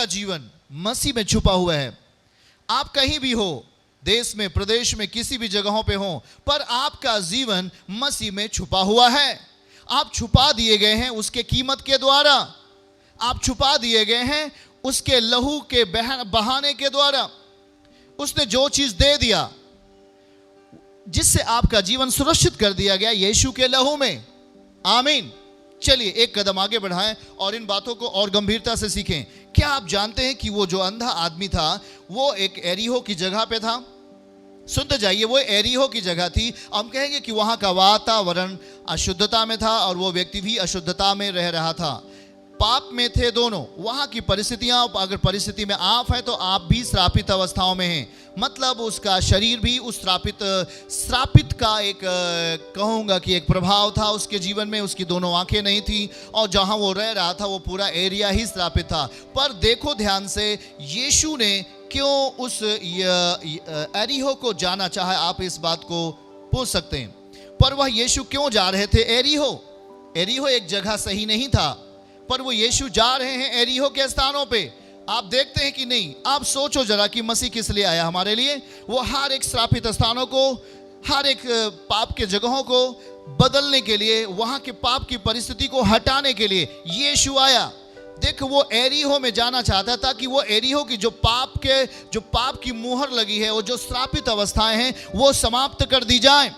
आपका जीवन मसीह में छुपा हुआ है। आप कहीं भी हो, देश में, प्रदेश में, किसी भी जगहों पे हो, पर आपका जीवन मसीह में छुपा हुआ है। आप छुपा दिए गए हैं उसके कीमत के द्वारा। आप छुपा दिए गए हैं उसके लहू के बहाने के द्वारा। उसने जो चीज दे दिया, जिससे आपका जीवन सुरक्षित कर दिया गया, यीशु के लहू में। आमीन। चलिए एक कदम आगे बढ़ाएं और इन बातों को और गंभीरता से सीखें। क्या आप जानते हैं कि वो जो अंधा आदमी था वो एक एरिहो की जगह पे था? सुनते जाइए, वो एरिहो की जगह थी। हम कहेंगे कि वहां का वातावरण अशुद्धता में था और वो व्यक्ति भी अशुद्धता में रह रहा था। पाप में थे दोनों। वहां की परिस्थितियां, अगर परिस्थिति में आप है तो आप भी श्रापित अवस्थाओं में हैं। मतलब उसका शरीर भी उस श्रापित का एक कहूँगा कि एक प्रभाव था उसके जीवन में। उसकी दोनों आंखें नहीं थी और जहां वो रह रहा था वो पूरा एरिया ही श्रापित था। पर देखो ध्यान से, यीशु ने क्यों उस एरिहो को जाना चाहा? आप इस बात को पूछ सकते हैं। पर वह यीशु क्यों जा रहे थे एरिहो एक जगह सही नहीं था, पर वो यीशु जा रहे हैं एरिहो के स्थानों पे। आप देखते हैं कि नहीं? आप सोचो जरा कि मसीह किस लिए आया हमारे लिए। वो हर एक श्रापित स्थानों को, हर एक पाप के जगहों को बदलने के लिए, वहां के पाप की परिस्थिति को हटाने के लिए यीशु आया। देखो, वो एरिहो में जाना चाहता था कि वो एरिहो की जो पाप की मुहर लगी है, वो जो श्रापित अवस्थाएं हैं, वो समाप्त कर दी जाए।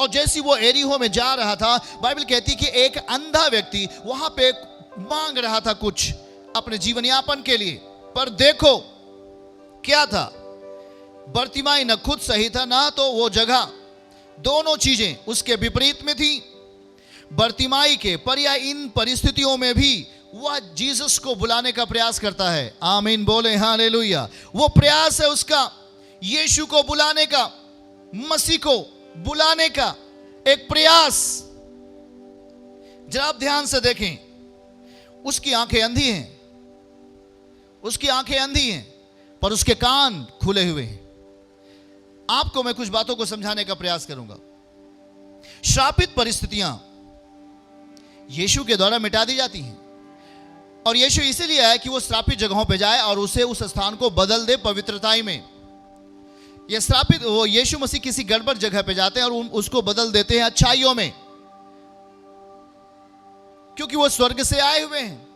और जैसी वो एरिहो में जा रहा था, बाइबल कहती कि एक अंधा व्यक्ति वहां पे मांग रहा था कुछ अपने जीवन यापन के लिए। पर देखो क्या था, बर्तिमाई न खुद सही था ना तो वो जगह। दोनों चीजें उसके विपरीत में थी। बर्तिमाई के पर या इन परिस्थितियों में भी वह जीसस को बुलाने का प्रयास करता है। आमीन बोले हालेलुया। वो प्रयास है उसका यीशु को बुलाने का, मसीह को बुलाने का एक प्रयास। जरा आप ध्यान से देखें, उसकी आंखें अंधी हैं, उसकी आंखें अंधी हैं, पर उसके कान खुले हुए हैं। आपको मैं कुछ बातों को समझाने का प्रयास करूंगा। श्रापित परिस्थितियां यीशु के द्वारा मिटा दी जाती हैं, और यीशु इसीलिए आया कि वो श्रापित जगहों पे जाए और उसे उस स्थान को बदल दे पवित्रताई में। ये श्रापित, वो यीशु मसीह किसी गड़बड़ जगह पे जाते हैं और उसको बदल देते हैं अच्छाइयों में, क्योंकि वो स्वर्ग से आए हुए हैं।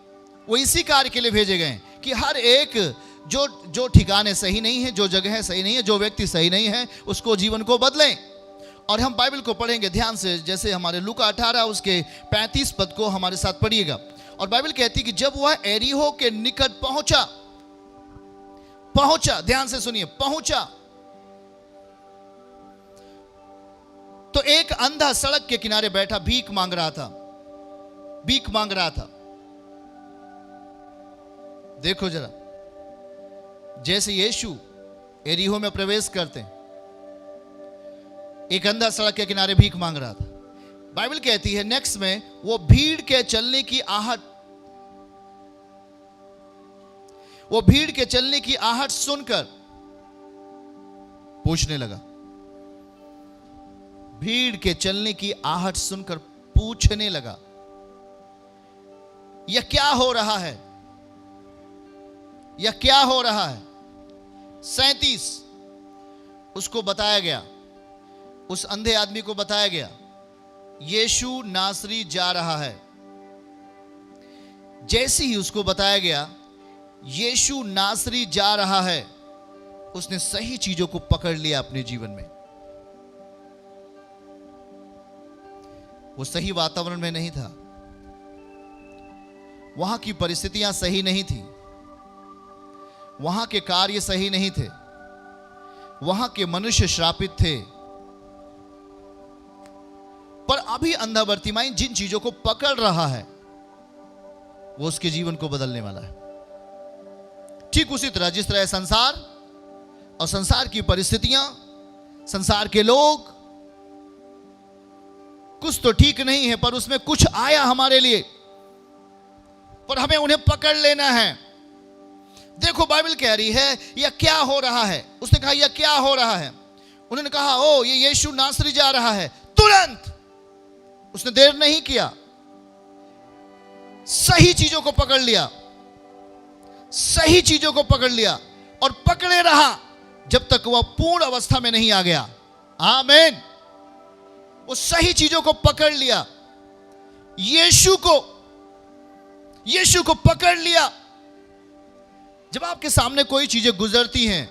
वो इसी कार्य के लिए भेजे गए हैं कि हर एक जो ठिकाने सही नहीं है, जो जगह सही नहीं है, जो व्यक्ति सही नहीं है, उसको जीवन को बदलें। और हम बाइबल को पढ़ेंगे ध्यान से, जैसे हमारे लूका 18 उसके 35 पद को हमारे साथ पढ़िएगा। और बाइबल कहती है कि जब वह एरिहो के निकट पहुंचा, ध्यान से सुनिए, पहुंचा, तो एक अंधा सड़क के किनारे बैठा भीख मांग रहा था। देखो जरा, जैसे यीशु एरिहो में प्रवेश करते हैं, एक अंधा सड़क के किनारे भीख मांग रहा था। बाइबल कहती है नेक्स्ट में, वो भीड़ के चलने की आहट सुनकर पूछने लगा। भीड़ के चलने की आहट सुनकर पूछने लगा, यह क्या हो रहा है? 37 उसको बताया गया, उस अंधे आदमी को बताया गया, यीशु नासरी जा रहा है। जैसे ही उसको बताया गया यीशु नासरी जा रहा है, उसने सही चीजों को पकड़ लिया अपने जीवन में। वो सही वातावरण में नहीं था, वहां की परिस्थितियां सही नहीं थी, वहां के कार्य सही नहीं थे, वहां के मनुष्य श्रापित थे। पर अभी अंधा बर्तिमाई जिन चीजों को पकड़ रहा है वो उसके जीवन को बदलने वाला है। ठीक उसी तरह जिस तरह संसार और संसार की परिस्थितियां, संसार के लोग, कुछ तो ठीक नहीं है, पर उसमें कुछ आया हमारे लिए, पर हमें उन्हें पकड़ लेना है। देखो बाइबल कह रही है यह क्या हो रहा है। उसने कहा यह क्या हो रहा है? उन्होंने कहा ओ ये यीशु नासरी जा रहा है। तुरंत उसने देर नहीं किया, सही चीजों को पकड़ लिया, सही चीजों को पकड़ लिया और पकड़े रहा जब तक वह पूर्ण अवस्था में नहीं आ गया। आमीन। वो सही चीजों को पकड़ लिया, यीशु को पकड़ लिया। जब आपके सामने कोई चीजें गुजरती हैं,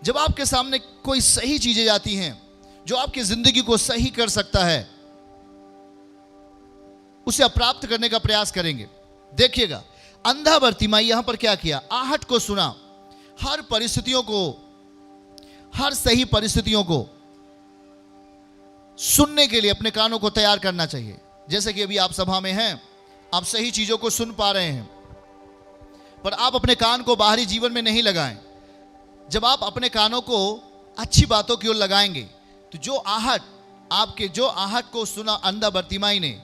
जब आपके सामने कोई सही चीजें आती हैं जो आपकी जिंदगी को सही कर सकता है, उसे आप प्राप्त करने का प्रयास करेंगे। देखिएगा, अंधा बर्तिमाई यहां पर क्या किया? आहट को सुना। हर परिस्थितियों को, हर सही परिस्थितियों को सुनने के लिए अपने कानों को तैयार करना चाहिए। जैसे कि अभी आप सभा में हैं, आप सही चीजों को सुन पा रहे हैं, पर आप अपने कान को बाहरी जीवन में नहीं लगाएं। जब आप अपने कानों को अच्छी बातों की ओर लगाएंगे तो जो आहट को सुना अंधा बर्तिमाई ने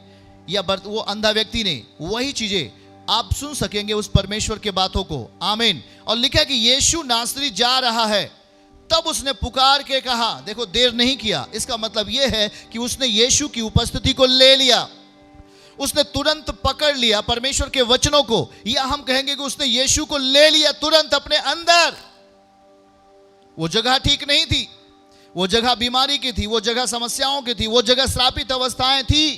या वो अंधा व्यक्ति ने, वही चीजें आप सुन सकेंगे उस परमेश्वर के बातों को। आमीन। और लिखा कि यीशु नासरी जा रहा है, तब उसने पुकार के कहा। देखो, देर नहीं किया। इसका मतलब यह है कि उसने यीशु की उपस्थिति को ले लिया, उसने तुरंत पकड़ लिया परमेश्वर के वचनों को, या हम कहेंगे कि उसने यीशु को ले लिया तुरंत अपने अंदर। वो जगह ठीक नहीं थी, वो जगह बीमारी की थी, वो जगह समस्याओं की थी, वो जगह श्रापित अवस्थाएं थी,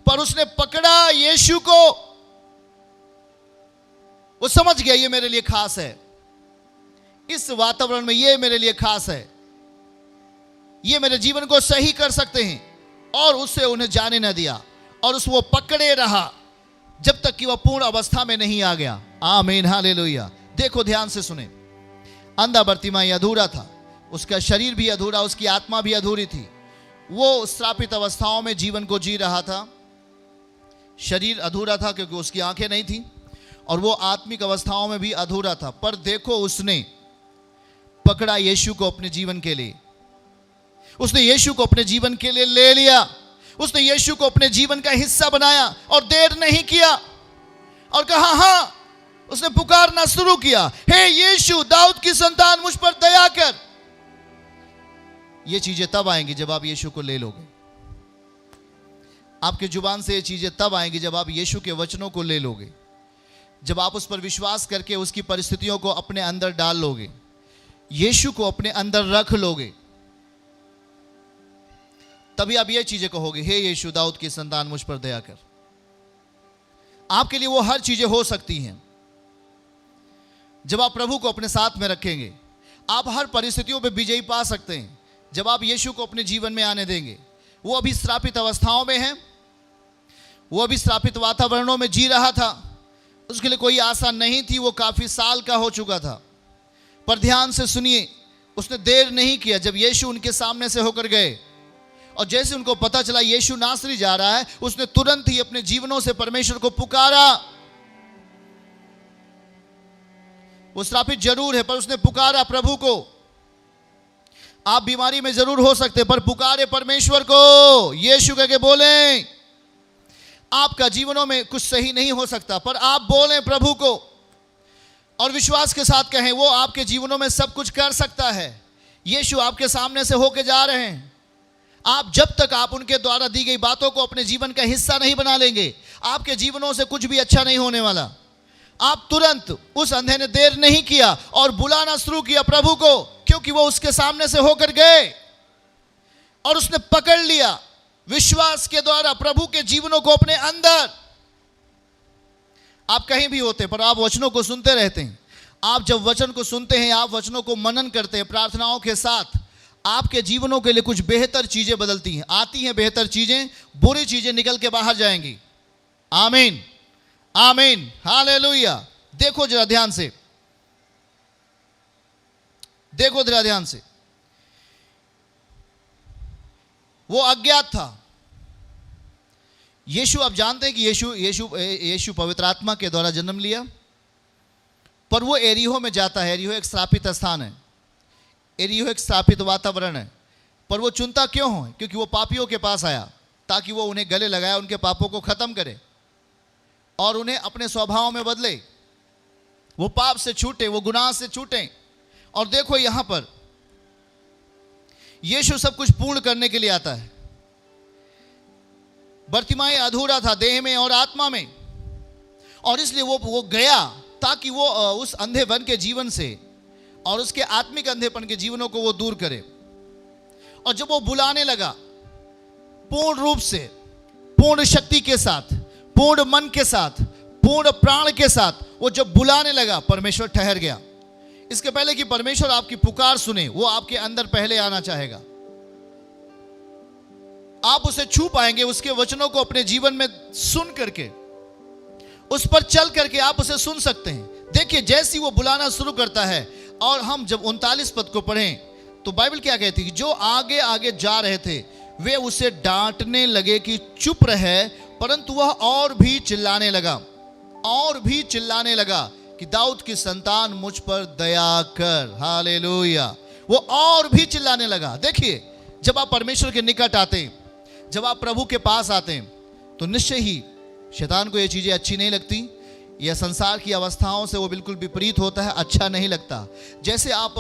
पर उसने पकड़ा यीशु को। वो समझ गया ये मेरे लिए खास है, इस वातावरण में ये मेरे लिए खास है, ये मेरे जीवन को सही कर सकते हैं, और उससे उन्हें जाने न दिया और वो पकड़े रहा जब तक कि वह पूर्ण अवस्था में नहीं आ गया। आमीन, हालेलुया। देखो, ध्यान से सुने। अंधा बर्तिमाई अधूरा था, उसका शरीर भी अधूरा, उसकी आत्मा भी अधूरी थी। वो श्रापित अवस्थाओं में जीवन को जी रहा था। शरीर अधूरा था क्योंकि उसकी आंखें नहीं थी, और वो आत्मिक अवस्थाओं में भी अधूरा था। पर देखो, उसने पकड़ा यीशु को अपने जीवन के लिए, उसने यीशु को अपने जीवन के लिए ले लिया, उसने यीशु को अपने जीवन का हिस्सा बनाया और देर नहीं किया और कहा हाँ, उसने पुकारना शुरू किया, हे यीशु दाऊद की संतान, मुझ पर दया कर। ये चीजें तब आएंगी जब आप यीशु को ले लोगे। आपके जुबान से ये चीजें तब आएंगी जब आप यीशु के वचनों को ले लोगे, जब आप उस पर विश्वास करके उसकी परिस्थितियों को अपने अंदर डाल लोगे, यीशु को अपने अंदर रख लोगे, तभी आप ये चीजें कहोगे, हे यीशु दाऊद की संतान, मुझ पर दया कर। आपके लिए वो हर चीजें हो सकती हैं जब आप प्रभु को अपने साथ में रखेंगे। आप हर परिस्थितियों में विजयी पा सकते हैं जब आप यीशु को अपने जीवन में आने देंगे। वो अभी श्रापित अवस्थाओं में है, वो अभी श्रापित वातावरणों में जी रहा था, उसके लिए कोई आशा नहीं थी, वो काफी साल का हो चुका था। पर ध्यान से सुनिए, उसने देर नहीं किया। जब यीशु उनके सामने से होकर गए और जैसे उनको पता चला यीशु नासरी जा रहा है, उसने तुरंत ही अपने जीवनों से परमेश्वर को पुकारा। वो श्रापित जरूर है, पर उसने पुकारा प्रभु को। आप बीमारी में जरूर हो सकते, पर पुकारे परमेश्वर को, यीशु कह के बोले। आपका जीवनों में कुछ सही नहीं हो सकता, पर आप बोलें प्रभु को और विश्वास के साथ कहें, वो आपके जीवनों में सब कुछ कर सकता है। यीशु आपके सामने से होके जा रहे हैं। जब तक आप उनके द्वारा दी गई बातों को अपने जीवन का हिस्सा नहीं बना लेंगे, आपके जीवनों से कुछ भी अच्छा नहीं होने वाला। आप तुरंत, उस अंधे ने देर नहीं किया और बुलाना शुरू किया प्रभु को, क्योंकि वो उसके सामने से होकर गए और उसने पकड़ लिया विश्वास के द्वारा प्रभु के जीवनों को अपने अंदर। आप कहीं भी होते, पर आप वचनों को सुनते रहते हैं। आप जब वचन को सुनते हैं, आप वचनों को मनन करते हैं प्रार्थनाओं के साथ, आपके जीवनों के लिए कुछ बेहतर चीजें बदलती हैं, आती हैं बेहतर चीजें, बुरी चीजें निकल के बाहर जाएंगी। आमीन, आमीन, हालेलुया। देखो जरा ध्यान से, देखो जरा ध्यान से। वो अज्ञात था। यीशु, आप जानते हैं कि यीशु पवित्र आत्मा के द्वारा जन्म लिया, पर वो एरिहो में जाता है। एरिहो एक श्रापित स्थान है, एरिहो एक श्रापित वातावरण है, पर वो चुनता क्यों हो? क्योंकि वो पापियों के पास आया ताकि वो उन्हें गले लगाए, उनके पापों को खत्म करे और उन्हें अपने स्वभाव में बदले, वो पाप से छूटे, वो गुनाह से छूटे। और देखो यहां पर यीशु सब कुछ पूर्ण करने के लिए आता है। बर्तिमाई अधूरा था देह में और आत्मा में, और इसलिए वो गया ताकि वो उस अंधेपन के जीवन से और उसके आत्मिक अंधेपन के जीवनों को वो दूर करे। और जब वो बुलाने लगा पूर्ण रूप से, पूर्ण शक्ति के साथ, पूर्ण मन के साथ, पूर्ण प्राण के साथ, वो जब बुलाने लगा, परमेश्वर ठहर गया। इसके पहले कि परमेश्वर आपकी पुकार सुने, वो आपके अंदर पहले आना चाहेगा। आप उसे छू पाएंगे, उसके वचनों को अपने जीवन में सुन करके, उस पर चल करके आप उसे सुन सकते हैं। देखिए, जैसी वो बुलाना शुरू करता है, और हम जब 39 पद को पढ़ें तो बाइबल क्या कहती है कि जो आगे आगे जा रहे थे वे उसे डांटने लगे कि चुप रहे, परंतु वह और भी चिल्लाने लगा, और भी चिल्लाने लगा कि दाऊद की संतान मुझ पर दया कर। हालेलुया। वो और भी चिल्लाने लगा। देखिए, जब आप परमेश्वर के निकट आते हैं, जब आप प्रभु के पास आते हैं, तो निश्चय ही शैतान को ये चीजें अच्छी नहीं लगती। यह संसार की अवस्थाओं से वो बिल्कुल विपरीत होता है, अच्छा नहीं लगता। जैसे आप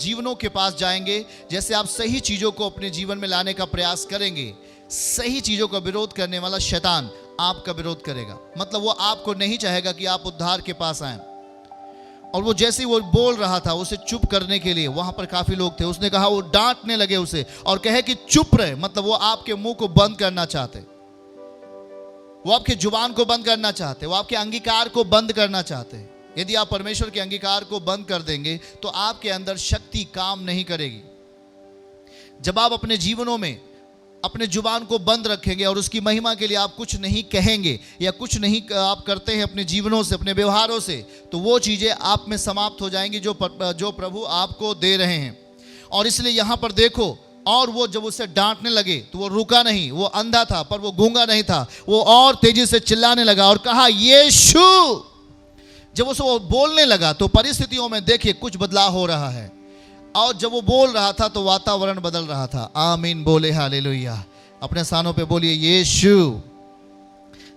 जीवनों के पास जाएंगे, जैसे आप सही चीजों को अपने जीवन में लाने का प्रयास करेंगे, सही चीजों का विरोध करने वाला शैतान आपका विरोध करेगा। मतलब वो आपको नहीं चाहेगा कि आप उद्धार के पास आए। और वो जैसे ही वो बोल रहा था, उसे चुप करने के लिए वहां पर काफी लोग थे, उसने कहा, वो डांटने लगे उसे और कहे कि चुप रहे। मतलब वो आपके मुंह को बंद करना चाहते, वो आपके जुबान को बंद करना चाहते, वो आपके अंगीकार को बंद करना चाहते। यदि आप परमेश्वर के अंगीकार को बंद कर देंगे तो आपके अंदर शक्ति काम नहीं करेगी। जब आप अपने जीवनों में अपने जुबान को बंद रखेंगे और उसकी महिमा के लिए आप कुछ नहीं कहेंगे या कुछ नहीं आप करते हैं अपने जीवनों से, अपने व्यवहारों से, तो वो चीजें आप में समाप्त हो जाएंगी जो प्रभु आपको दे रहे हैं। और इसलिए यहां पर देखो, और वो जब उसे डांटने लगे तो वो रुका नहीं। वो अंधा था पर वो गूंगा नहीं था, वो और तेजी से चिल्लाने लगा और कहा, यीशु। जब उसे वो बोलने लगा तो परिस्थितियों में देखिए कुछ बदलाव हो रहा है। और जब वो बोल रहा था तो वातावरण बदल रहा था। आमीन बोले हालेलुया। अपने स्थानों पे बोलिए यीशु।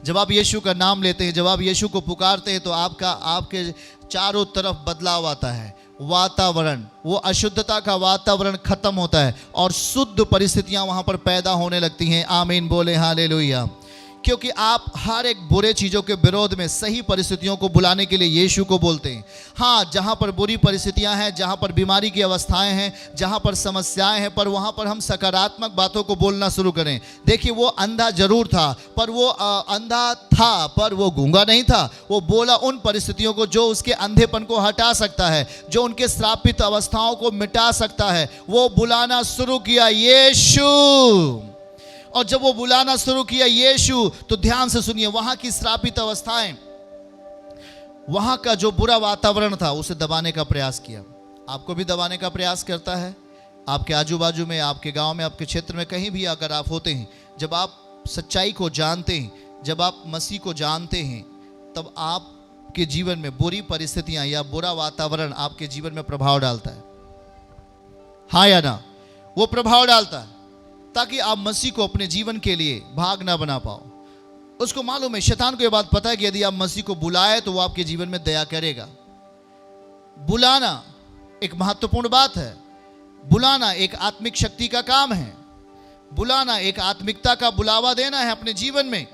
जब आप यीशु का नाम लेते हैं, जब आप यीशु को पुकारते हैं, तो आपके चारों तरफ बदलाव आता है। वातावरण, वो अशुद्धता का वातावरण खत्म होता है और शुद्ध परिस्थितियां वहां पर पैदा होने लगती हैं। आमीन बोले हालेलुया। क्योंकि आप हर एक बुरे चीज़ों के विरोध में सही परिस्थितियों को बुलाने के लिए यीशु को बोलते हैं। हाँ, जहाँ पर बुरी परिस्थितियाँ हैं, जहाँ पर बीमारी की अवस्थाएं हैं, जहाँ पर समस्याएं हैं, पर वहाँ पर हम सकारात्मक बातों को बोलना शुरू करें। देखिए, वो अंधा जरूर था, पर वो अंधा था पर वो गूंगा नहीं था। वो बोला उन परिस्थितियों को जो उसके अंधेपन को हटा सकता है, जो उनके श्रापित अवस्थाओं को मिटा सकता है। वो बुलाना शुरू किया, यीशु। और जब वो बुलाना शुरू किया यीशु, तो ध्यान से सुनिए, वहां की श्रापित अवस्थाएं, वहां का जो बुरा वातावरण था, उसे दबाने का प्रयास किया। आपको भी दबाने का प्रयास करता है। आपके आजू बाजू में, आपके गांव में, आपके क्षेत्र में, कहीं भी अगर आप होते हैं, जब आप सच्चाई को जानते हैं, जब आप मसीह को जानते हैं, तब आपके जीवन में बुरी परिस्थितियां या बुरा वातावरण आपके जीवन में प्रभाव डालता है। हाँ या ना? वो प्रभाव डालता है ताकि आप मसीह को अपने जीवन के लिए भाग ना बना पाओ। उसको मालूम है, शैतान को यह बात पता है कि यदि आप मसीह को बुलाए तो वो आपके जीवन में दया करेगा। बुलाना एक महत्वपूर्ण बात है। बुलाना एक आत्मिक शक्ति का काम है। बुलाना एक आत्मिकता का बुलावा देना है अपने जीवन में।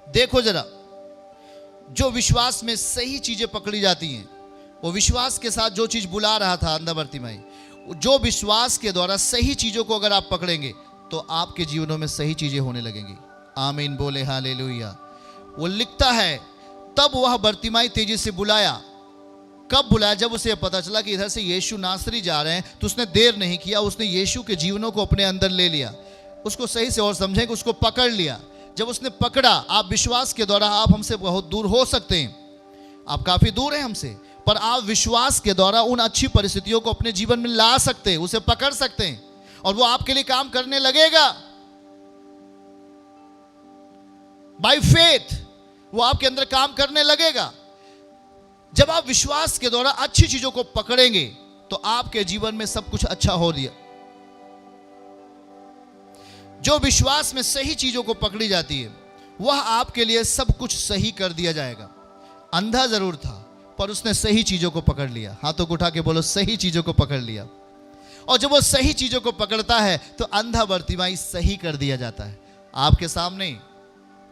देखो जरा, जो विश्वास में सही चीजें पकड़ी जाती हैं, वो विश्वास के साथ जो चीज बुला रहा था अंधा बरतिमाई, जो विश्वास के द्वारा सही चीजों को अगर आप पकड़ेंगे तो आपके जीवनों में सही चीजें होने लगेंगी। आमीन बोले हालेलुया। वो लिखता है, तब वह बरतिमाई तेजी से बुलाया। कब बुलाया? जब उसे पता चला कि इधर से यीशु नासरी जा रहे हैं, तो उसने देर नहीं किया, उसने यीशु के जीवनों को अपने अंदर ले लिया। उसको सही से और समझें कि उसको पकड़ लिया। जब उसने पकड़ा, आप विश्वास के द्वारा, आप हमसे बहुत दूर हो सकते हैं, आप काफी दूर हैं हमसे, पर आप विश्वास के द्वारा उन अच्छी परिस्थितियों को अपने जीवन में ला सकते हैं, उसे पकड़ सकते हैं और वो आपके लिए काम करने लगेगा। बाय फेथ वो आपके अंदर काम करने लगेगा। जब आप विश्वास के द्वारा अच्छी चीजों को पकड़ेंगे तो आपके जीवन में सब कुछ अच्छा हो दिया। जो विश्वास में सही चीजों को पकड़ी जाती है, वह आपके लिए सब कुछ सही कर दिया जाएगा। अंधा जरूर था पर उसने सही चीजों को पकड़ लिया। हाथों को उठा के बोलो, सही चीजों को पकड़ लिया। और जब वो सही चीजों को पकड़ता है तो अंधा बरतिमाई सही कर दिया जाता है। आपके सामने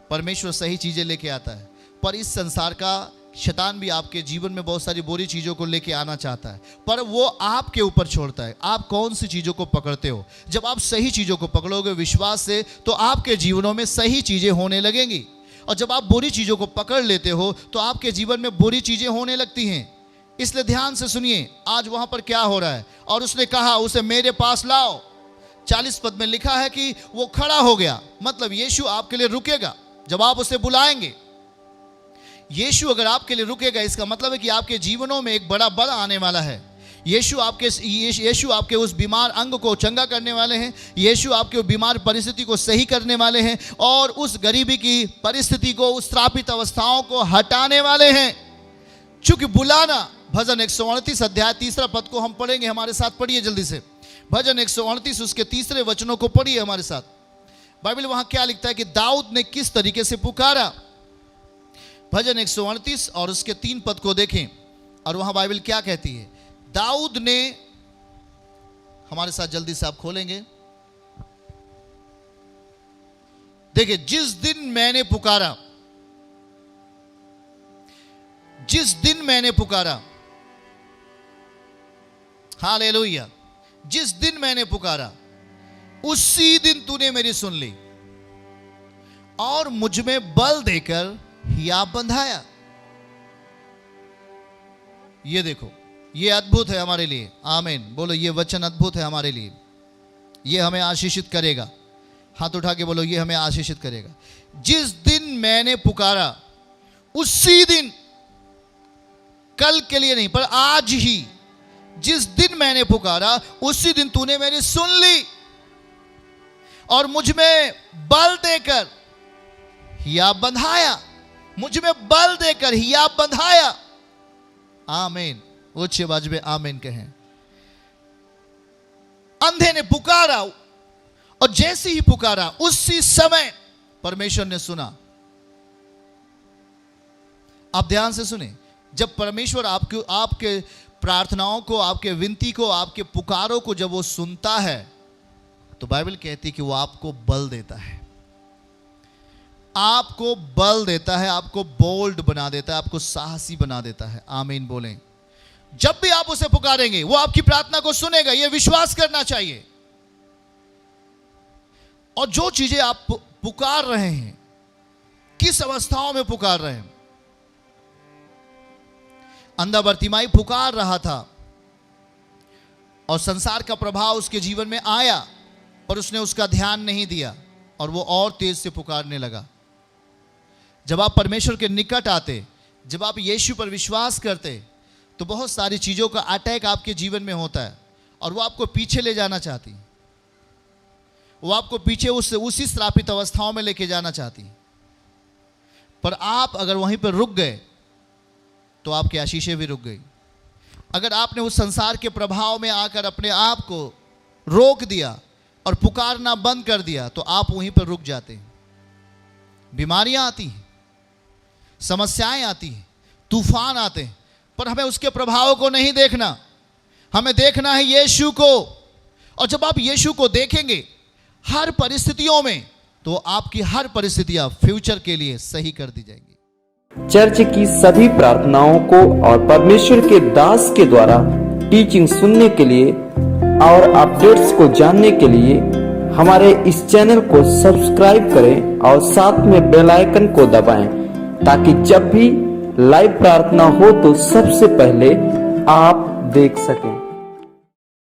परमेश्वर सही चीजें लेके आता है, पर इस संसार का शैतान भी आपके जीवन में बहुत सारी बुरी चीज़ों को लेके आना चाहता है, पर वो आपके ऊपर छोड़ता है आप कौन सी चीज़ों को पकड़ते हो। जब आप सही चीज़ों को पकड़ोगे विश्वास से, तो आपके जीवनों में सही चीज़ें होने लगेंगी। और जब आप बुरी चीज़ों को पकड़ लेते हो तो आपके जीवन में बुरी चीज़ें होने लगती हैं। इसलिए ध्यान से सुनिए आज वहाँ पर क्या हो रहा है। और उसने कहा उसे मेरे पास लाओ। 40 पद में लिखा है कि वो खड़ा हो गया, मतलब यीशु आपके लिए रुकेगा जब आप उसे बुलाएंगे। यीशु अगर आपके लिए रुकेगा, इसका मतलब है कि आपके जीवनों में एक बड़ा बल आने वाला है। यीशु आपके उस बीमार अंग को चंगा करने वाले हैं। यीशु आपके बीमार परिस्थिति को सही करने वाले हैं और उस गरीबी की परिस्थिति को, उस श्रापित अवस्थाओं को हटाने वाले हैं। चूंकि बुलाना, भजन 138 अध्याय 3 पद को हम पढ़ेंगे, हमारे साथ पढ़िए जल्दी से। भजन 138 उसके 3 वचनों को पढ़िए हमारे साथ। बाइबल वहां क्या लिखता है कि दाऊद ने किस तरीके से पुकारा। भजन 138 और उसके 3 पद को देखें और वहां बाइबल क्या कहती है। दाऊद ने, हमारे साथ जल्दी से आप खोलेंगे, देखिए, जिस दिन मैंने पुकारा, जिस दिन मैंने पुकारा, हालेलुया, जिस दिन मैंने पुकारा उसी दिन तूने मेरी सुन ली और मुझ में बल देकर हियाब बंधाया। ये देखो, ये अद्भुत है हमारे लिए। आमीन बोलो, ये वचन अद्भुत है हमारे लिए। ये हमें आशीषित करेगा। हाथ उठा के बोलो, ये हमें आशीषित करेगा। जिस दिन मैंने पुकारा उसी दिन, कल के लिए नहीं पर आज ही, जिस दिन मैंने पुकारा उसी दिन तूने मेरी सुन ली और मुझ में बल देकर हियाब बंधाया। मुझ में बल देकर हियाब बंधाया। आमीन, उच्च आवाज में आमीन कहें। अंधे ने पुकारा और जैसे ही पुकारा उसी समय परमेश्वर ने सुना। आप ध्यान से सुने, जब परमेश्वर आपके प्रार्थनाओं को, आपके विनती को, आपके पुकारों को जब वो सुनता है तो बाइबल कहती है कि वो आपको बल देता है, आपको बल देता है, आपको बोल्ड बना देता है, आपको साहसी बना देता है। आमीन बोलें। जब भी आप उसे पुकारेंगे वो आपकी प्रार्थना को सुनेगा, यह विश्वास करना चाहिए। और जो चीजें आप पुकार रहे हैं, किस अवस्थाओं में पुकार रहे हैं। अंधा बर्तिमाई पुकार रहा था और संसार का प्रभाव उसके जीवन में आया, पर उसने उसका ध्यान नहीं दिया और वो और तेज से पुकारने लगा। जब आप परमेश्वर के निकट आते, जब आप यीशु पर विश्वास करते, तो बहुत सारी चीज़ों का अटैक आपके जीवन में होता है और वो आपको पीछे ले जाना चाहती, वो आपको पीछे उसी श्रापित अवस्थाओं में लेके जाना चाहती। पर आप अगर वहीं पर रुक गए तो आपकी आशीषें भी रुक गई। अगर आपने उस संसार के प्रभाव में आकर अपने आप को रोक दिया और पुकारना बंद कर दिया तो आप वहीं पर रुक जाते हैं। बीमारियां आती हैं, समस्याएं आती हैं, तूफान आते हैं, पर हमें उसके प्रभाव को नहीं देखना, हमें देखना है यीशु को। और जब आप यीशु को देखेंगे हर परिस्थितियों में, तो आपकी हर परिस्थितियां फ्यूचर के लिए सही कर दी जाएंगी। चर्च की सभी प्रार्थनाओं को और परमेश्वर के दास के द्वारा टीचिंग सुनने के लिए और अपडेट्स को जानने के लिए हमारे इस चैनल को सब्सक्राइब करें और साथ में बेल आइकन को दबाएं, ताकि जब भी लाइव प्रार्थना हो तो सबसे पहले आप देख सकें।